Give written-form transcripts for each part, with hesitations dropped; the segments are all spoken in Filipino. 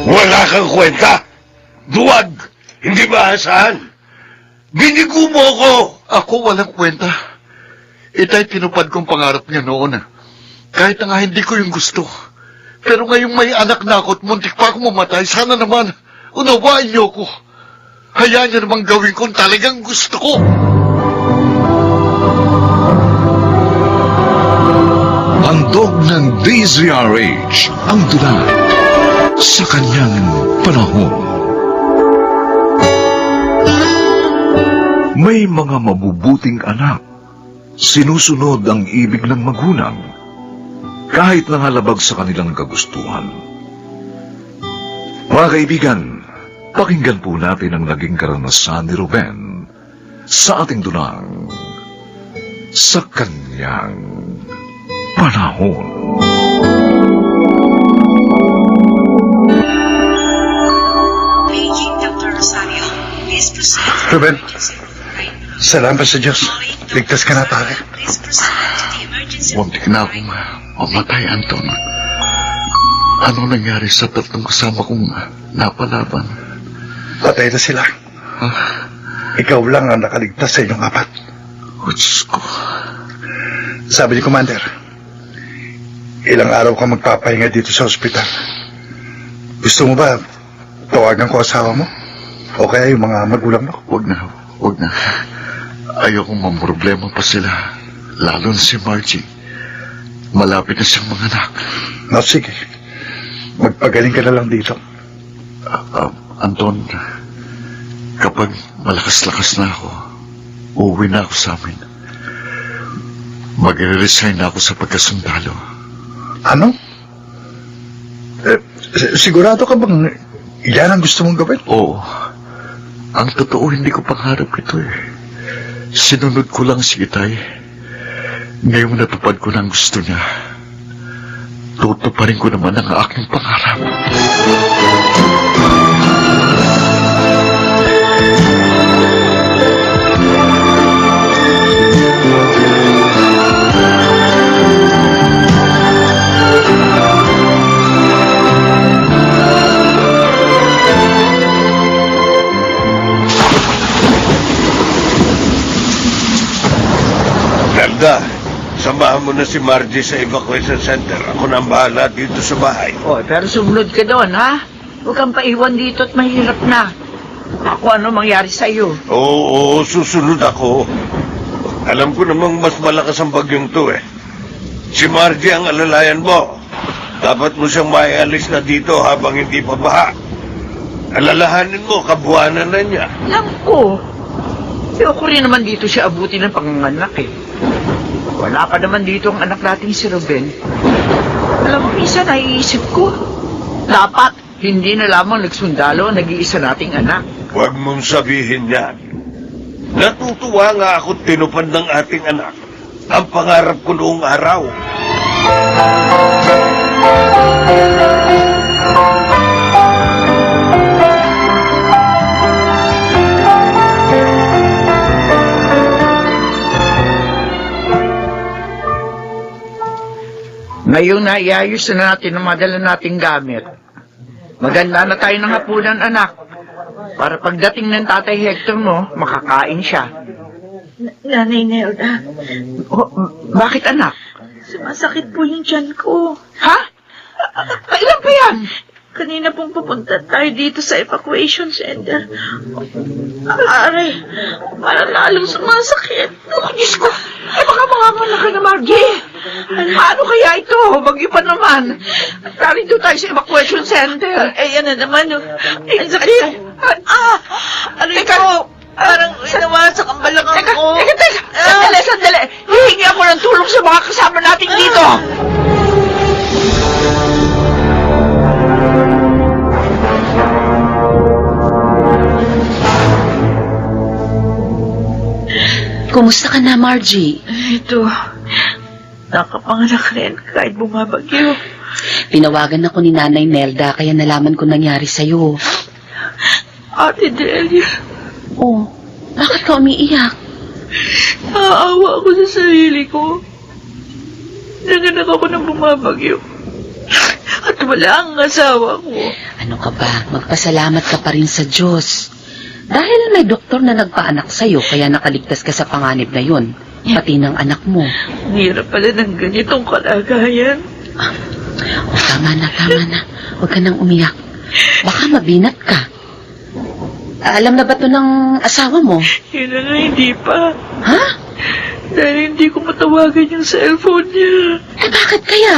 Wala kang kwenta. Duwag. Hindi maasahan. Binigo mo ako. Ako walang kwenta. Itay tinupad kong pangarap niya noon. Kahit na nga hindi ko yung gusto. Pero ngayong may anak na ako at muntik pa ako mamatay, sana naman unawain niyo ko. Hayaan niyo namang gawin kung talagang gusto ko. Handog ng DZRH ang dula sa kanyang panahon. May mga mabubuting anak. Sinusunod ang ibig ng magulang kahit nangalabag sa kanilang kagustuhan. Mga kaibigan, pakinggan po natin ang naging karanasan ni Ruben sa ating dulang sa kanyang panahon. Paging Dr. Rosario, please proceed. Ruben, salamat sa Diyos. Ligtas ka na, pare. Please proceed to the emergency. Muntik na akong mamatay, Anton. Ano nangyari sa tatlong kasama kong napalaban? Patay na sila. Ikaw lang ang nakaligtas sa inyong apat. Oh, Diyos ko. Sabi ni Commander, ilang araw ka magpapahinga dito sa ospital. Gusto mo ba tawagan ko asawa mo? O kaya yung mga magulang mo? Huwag na. Ayokong mamroblema pa sila. Lalo na si Margie. Malapit na siyang mga anak. No, sige. Magpagaling ka na lang dito. Anton, kapag malakas-lakas na ako, uuwi na ako sa amin. Mag-resign na ako sa pagkasundalo. Ano? Sigurado ka bang yan ang gusto mong gawin? Oo. Ang totoo, hindi ko pangarap ito eh. Sinunod ko lang si Itay. Ngayong natupad ko ng gusto niya, tutuparin ko naman ang aking pangarap. Nelda, samahan mo na si Margie sa evacuation center. Ako na ang bahala dito sa bahay. Oh, pero sumunod ka doon, ha? Huwag kang paiwan dito at mahirap na. Ako ano mangyari sa'yo? Oo, susunod ako. Alam ko namang mas malakas ang bagyong to eh. Si Margie ang alalayan mo. Dapat mo siyang maialis na dito habang hindi pa baha. Alalahanin mo, kabuhanan na niya. Alam ko. Ayoko rin naman dito siya abutin ng panganganak eh. Wala pa naman dito ang anak nating si Ruben. Alam mo, minsan naiisip ko, dapat hindi na lamang nagsundalo ang nag-iisa nating anak. Huwag mong sabihin yan. Natutuwa nga ako tinupad ng ating anak. Ang pangarap ko noong araw. Ngayong naiayos na natin ang madala nating gamit. Maganda na tayo ng hapunan, anak. Para pagdating ng tatay Hector mo, makakain siya. Nanay Nelda, Bakit, anak? sumasakit po yung tiyan ko. Ha? Kailan pa yan? Kanina pong pupunta tayo dito sa evacuation center. Aray, parang lalong sumasakit. Oh, Diyos ko. Eh, baka manganganak ka na, Margie. Paano kaya ito? Bagyo pa naman. Narito tayo sa evacuation center. Yan na naman. Ang sakit. Aray ko, parang inawasak ang balakang ko. Teka. Sandali. Hihingi ako ng tulong sa mga kasama natin dito. Kumusta ka na, Margie? Ito, nakapanganak rin kahit bumabagyo. Pinawagan ako ni Nanay Nelda kaya nalaman ko nangyari sa'yo. Ate Delia, Oh, bakit ka umiiyak? naawa ako sa sarili ko. Nanganak ako ng bumabagyo. At wala ang asawa ko. Ano ka ba? Magpasalamat ka pa rin sa Diyos. Dahil may doktor na nagpaanak sa'yo, kaya nakaligtas ka sa panganib na yun. Pati ng anak mo. Ang hirap pala ng ganitong kalagayan. O, tama na, tama na. Huwag ka nang umiyak. Baka mabinat ka. Alam na ba to ng asawa mo? Yun na nga, hindi pa. Ha? Dahil hindi ko matawagan yung cellphone niya. Eh, bakit kaya?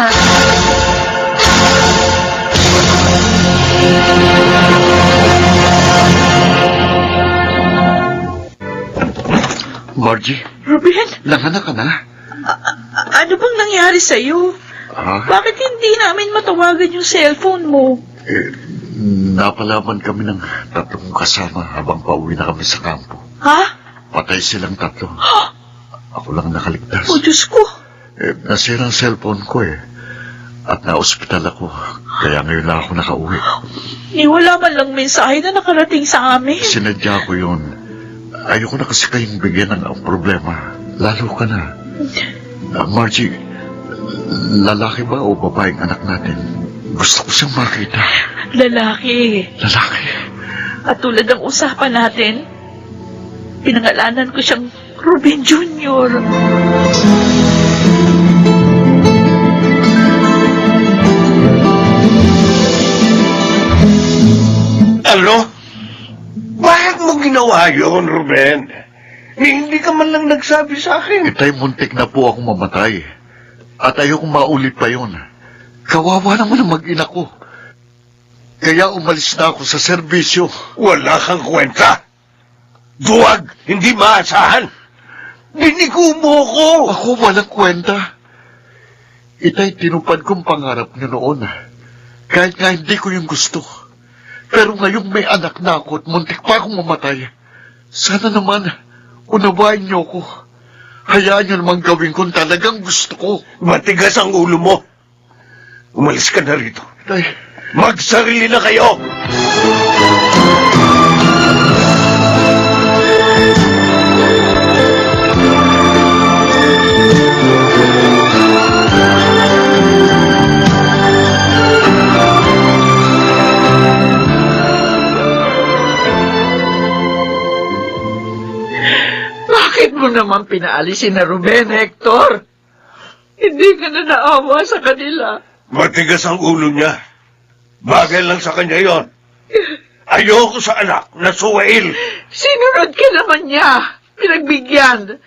Margie, Ruben, nanganak ka na? ano bang nangyari sa'yo? Ha? Bakit hindi namin matawagan yung cellphone mo? Napalaman kami ng tatlong kasama habang pauwi na kami sa kampo. Ha? Patay silang tatlo. Ako lang nakaligtas. O Diyos ko. Nasira ang cellphone ko At na-ospital ako. Kaya ngayon lang ako nakauwi. Ni wala man lang mensahe na nakarating sa amin. Sinadya ko yun. Ayoko na kasi kayong bigyan ng problema. Lalo ka na. Margie, lalaki ba o babaeng anak natin? Gusto ko siyang makita. Lalaki. Lalaki. At tulad ng usapan natin, pinangalanan ko siyang Ruben Jr. Ano? Bakit mo ginawa yun, Ruben? Hindi ka man lang nagsabi sa akin. Itay, muntik na po akong mamatay. At ayokong maulit pa yun. Kawawa naman ang mag-ina ko. Kaya umalis na ako sa serbisyo. Wala kang kwenta. Duwag, hindi maasahan. Binigo mo ko. Ako walang kwenta. Itay, tinupad kong pangarap niyo noon. Kahit nga hindi ko yung gusto. Pero ngayong may anak na ako at muntik pa akong mamatay. Sana naman, unawain niyo ko. Hayaan niyo naman gawin kung talagang gusto ko. Matigas ang ulo mo. Umalis ka na rito. Itay, Magsarili na kayo! Bakit mo naman pinaalisin na Ruben, Hector? Hindi ka na naawa sa kanila. Matigas ang ulo niya. Bagay lang sa kanya yon. Ayoko sa anak na suwail. Sinunod ka naman niya. Pinagbigyan.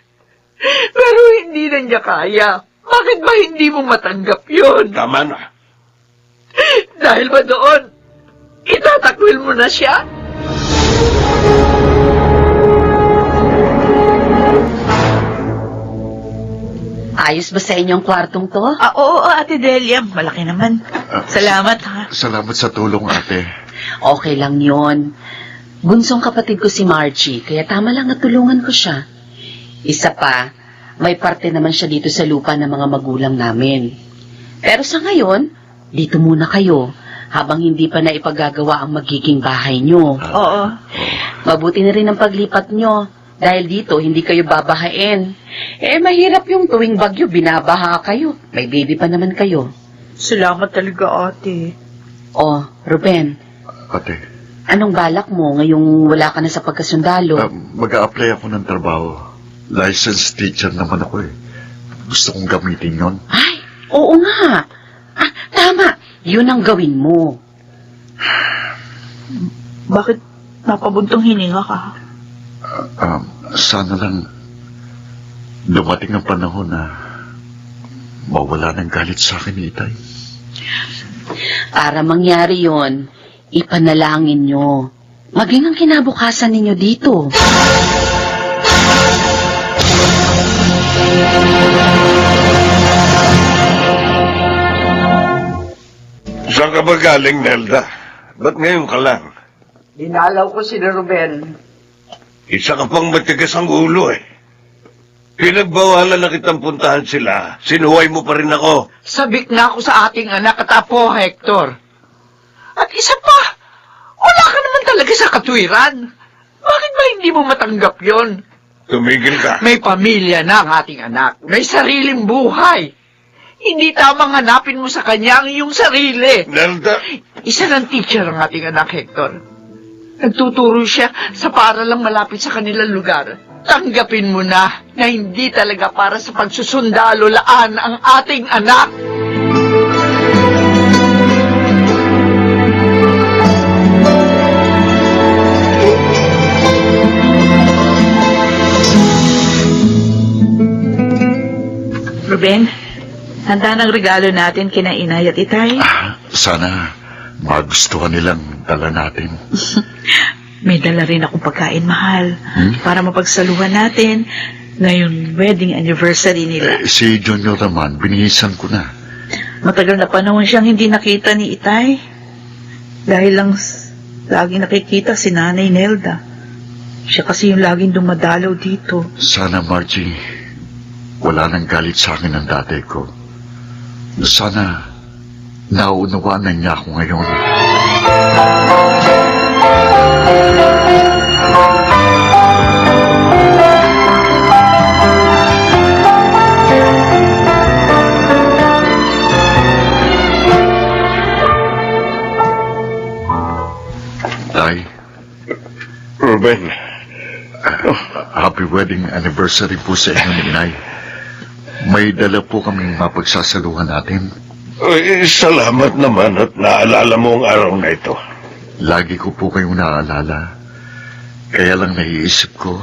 Pero hindi na niya kaya. Bakit ba hindi mo matanggap yun? Tama na. Dahil ba doon, itatakwil mo na siya? Ayos ba sa inyong kwartong to? Oo, Ate Delia. Malaki naman. Salamat, ha? salamat sa tulong, ate. Okay lang yon. Bunsong kapatid ko si Margie, kaya tama lang natulungan ko siya. Isa pa, may parte naman siya dito sa lupa ng mga magulang namin. Pero sa ngayon, dito muna kayo, habang hindi pa naipagagawa ang magiging bahay nyo. Oo. Mabuti na rin ang paglipat nyo, dahil dito hindi kayo babahain. Mahirap yung tuwing bagyo, binabaha kayo. May baby pa naman kayo. Salamat talaga, Ate. Oh, Ruben, Ate, anong balak mo ngayong wala ka na sa pagkasundalo? mag-a-apply ako ng trabaho. Licensed teacher naman ako Gusto kong gamitin yon. Ay, oo nga. Tama. Yun ang gawin mo. Bakit napabuntong hininga ka? Sana lang dumating ang panahon na mawala ng galit sa akin ni Itay. Para mangyari yon, ipanalangin nyo. Maging ang kinabukasan ninyo dito. Saan ka ba galing, Nelda? Ba't ngayon ka lang? Dinalaw ko si Ruben. Isa ka pang matigas ang ulo Pinagbawalan na kitang puntahan sila. Sinuway mo pa rin ako. Sabik na ako sa ating anak at apo, Hector. At isa pa, wala ka naman talaga sa katwiran. Bakit ba hindi mo matanggap yon? Tumigil ka. May pamilya na ang ating anak. May sariling buhay. Hindi tamang hanapin mo sa kanya ang iyong sarili. Nelda, Isa ng teacher ang ating anak, Hector. Nagtuturo siya sa paaralang malapit sa kanilang lugar. Tanggapin mo na hindi talaga para sa pagsusundalo-laan ang ating anak. Ruben, handa ng regalo natin kina Inay at Itay. Sana magustuhan nilang dala natin. May dala rin akong pagkain mahal para mapagsaluhan natin ngayong wedding anniversary nila. Si Junior naman, binihisan ko na. Matagal na panahon siyang hindi nakita ni Itay. Dahil lang laging nakikita si Nanay Nelda. Siya kasi yung laging dumadalaw dito. Sana, Margie, wala nang galit sa akin ng tatay ko. Sana nauunawaan na niya ako ngayon. Tay, Ruben, happy wedding anniversary po sa inyo ni Inay. May dala po kaming mapagsasaluhan natin. salamat naman at naalala mo ang araw na ito. Lagi ko po kayong naaalala. Kaya lang naiisip ko,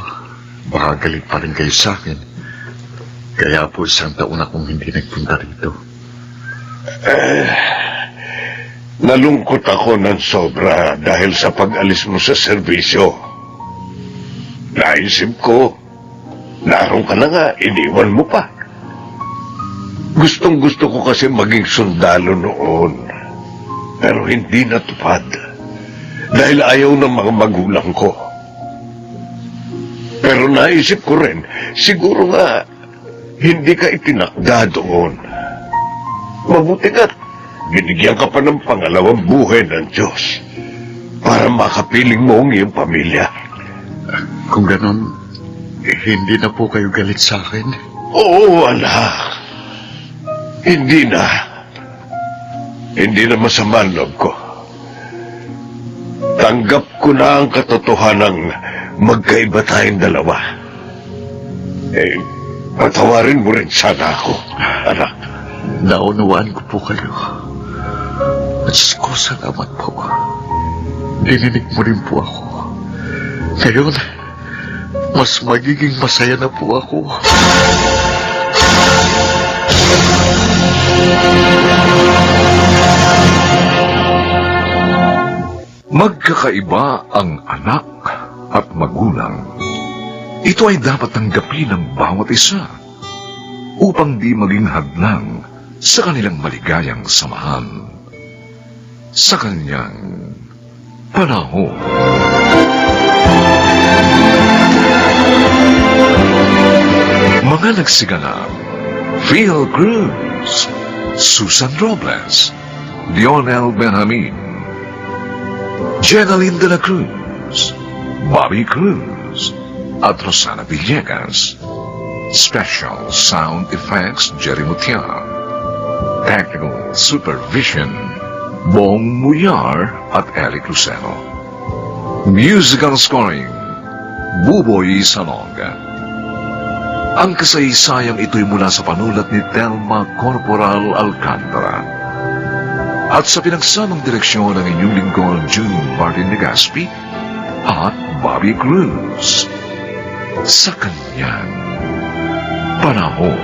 baka galit pa rin kayo sa akin. Kaya po isang taon akong hindi nagpunta rito. Nalungkot ako ng sobra dahil sa pag-alis mo sa serbisyo. Naisip ko, naroon ka na nga, iniwan mo pa. Gustong-gusto ko kasi maging sundalo noon. Pero hindi natupad. Dahil ayaw ng mga magulang ko. Pero naisip ko rin, siguro nga, hindi ka itinakda doon. Mabuti nga, binigyan ka pa ng pangalawang buhay ng Diyos para makapiling mo ang iyong pamilya. Kung ganon, hindi na po kayo galit sa akin. Oo, anak. Hindi na. Hindi na masama ang loob ko. Tanggap ko na ang katotohanang magkaiba tayong dalawa. Patawarin mo rin sana ako, anak. Naunawaan ko po kayo. At Diyos ko, salamat po. Dininig mo rin po ako. Ngayon, mas magiging masaya na po ako. Magkakaiba ang anak at magulang. Ito ay dapat tanggapin ng bawat isa upang di maging hadlang sa kanilang maligayang samahan sa kanyang panahon. Mga nagsiganap: Phil Cruz, Susan Robles, Lionel Benjamin, Jenaline de la Cruz, Bobby Cruz, at Rosana Villegas. Special Sound Effects, Jerry Mutia. Technical Supervision, Bong Muyar at Eric Luceno. Musical Scoring, Buboy Salonga. Ang kasaysayang ito'y mula sa panulat ni Telma Corporal Alcantara. At sa pinagsamang direksyon ng inyong lingkod, June Martin Legaspi at Bobby Cruz. Sa kanyang panahon.